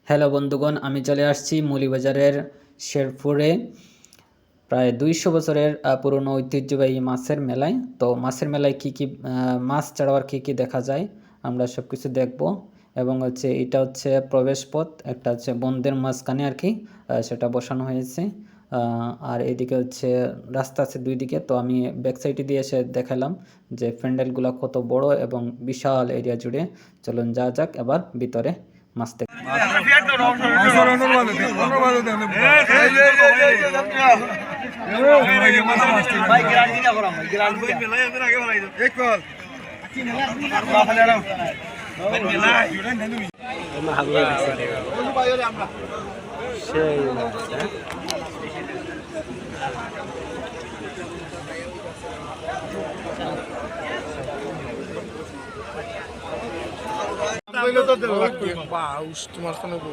Hello বন্ধুগণ, আমি চলে আসছি মৌলভীবাজারের শেরপুরে প্রায় 200 বছরের পুরনো ঐতিহ্যবাহী মাছের মেলায়। তো মাছের মেলায় কি কি মাছ ছাড়াও আর কি দেখা যায় আমরা সব কিছু দেখব। এবং হচ্ছে এটা হচ্ছে প্রবেশ পথ, একটা হচ্ছে বন্ধের মাঝখানে আর কি সেটা বসানো হয়েছে। আর এদিকে হচ্ছে রাস্তা আছে দুই দিকে। তো আমি ব্যাক সাইডে দিয়ে এসে দেখালাম যে প্যান্ডেলগুলো কত বড় এবং বিশাল এরিয়া জুড়ে। চলুন যা যাক এবার ভিতরে মাছ দেখতে।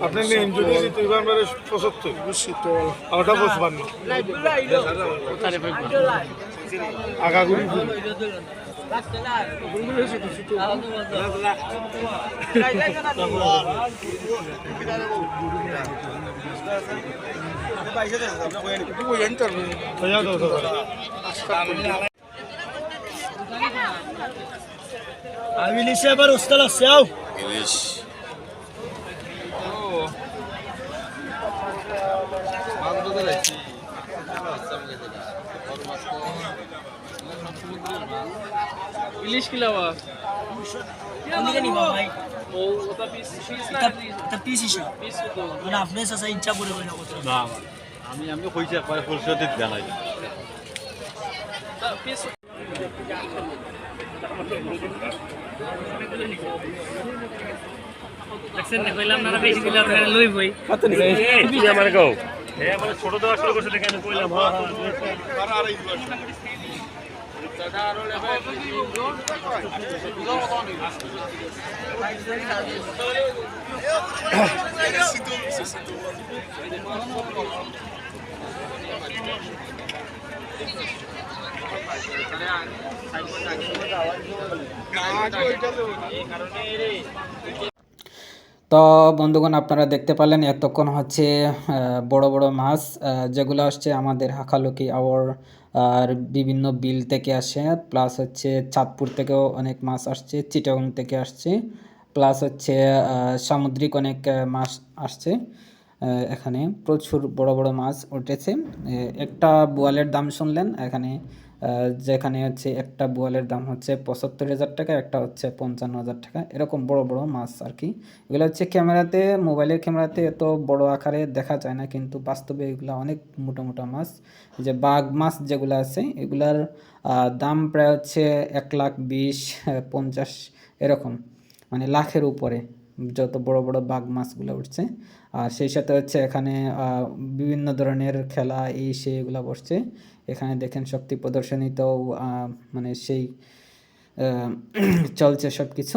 আপনি নেন যদি তুইবার মানে 75 শীতল আটা 55 আগাগুড়ি আমি লিসে আবার উস্তাদ আছে আও ইলিশ ইলিশ কিলাবা কোনদিকে নিবা ভাই ও ওটা পিস না তা পিস হিসাব পিস তো মানে আপনি সাসা ইচ্ছা করে কইনা কত না আমি কইছি একবার ফুলসতে জানাই পিস দেখছেন না কইলাম না বেশি দিলে আপনারা লই বই কত নি তুমি আমার কও এ মানে ছোট দেওয়া শুরু করছে দেখেন কইলাম হ্যাঁ আর আড়াই তো বন্ধুগণ, আপনারা দেখতে পেলেন এতক্ষণ হচ্ছে বড় বড় মাছ যেগুলো আসছে আমাদের হাকালুকি আওয়ার আর বিভিন্ন বিল থেকে আসে, প্লাস হচ্ছে চাঁদপুর থেকেও অনেক মাছ আসছে, চিটাগং থেকে আসছে, প্লাস হচ্ছে সামুদ্রিক অনেক মাছ আসছে। এখানে প্রচুর বড় বড় মাছ উঠেছে। একটা বোয়ালের দাম শুনলেন এখানে, যেখানে হচ্ছে একটা বোয়ালের দাম হচ্ছে 75,000 টাকা, একটা হচ্ছে 55,000 টাকা। এরকম বড় বড় মাছ আর কি। এগুলো হচ্ছে ক্যামেরাতে, মোবাইলের ক্যামেরাতে এত বড় আকারে দেখা যায় না, কিন্তু বাস্তবে এগুলো অনেক মোটা মোটা মাছ। যে বাঘ মাছ যেগুলো আছে এগুলার দাম প্রায় হচ্ছে 1,20,50 এরকম, মানে লাখের উপরে যত বড় বড় বাঘ মাছগুলো উঠছে। আর সেই সাথে হচ্ছে এখানে বিভিন্ন ধরনের খেলা এই সেই এগুলো বসছে। এখানে দেখেন শক্তি প্রদর্শনীতেও মানে সেই চলছে সব কিছু।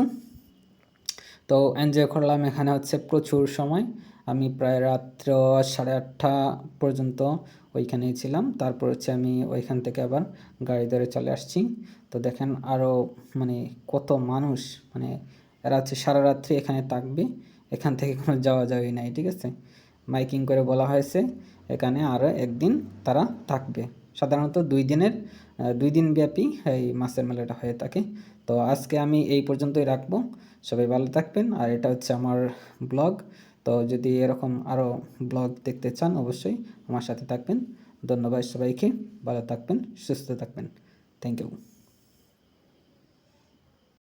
তো এনজয় করলাম এখানে হচ্ছে প্রচুর সময়। আমি প্রায় রাত্র 8:30 পর্যন্ত ওইখানেই ছিলাম। তারপর হচ্ছে আমি ওইখান থেকে আবার গাড়ি ধরে চলে আসছি। তো দেখেন আরও মানে কত মানুষ, মানে এরা হচ্ছে সারা রাত্রি এখানে থাকবে, এখান থেকে কোনো যাওয়া যাওয়াই নাই, ঠিক আছে। মাইকিং করে বলা হয়েছে এখানে আরও একদিন তারা থাকবে। সাধারণত 2 দিন ব্যাপী এই মাছের মেলাটা হয়ে থাকে। তো আজকে আমি এই পর্যন্তই রাখবো। সবাই ভালো থাকবেন। আর এটা হচ্ছে আমার ব্লগ। তো যদি এরকম আরও ব্লগ দেখতে চান অবশ্যই আমার সাথে থাকবেন। ধন্যবাদ সবাইকে, ভালো থাকবেন, সুস্থ থাকবেন। Thank you.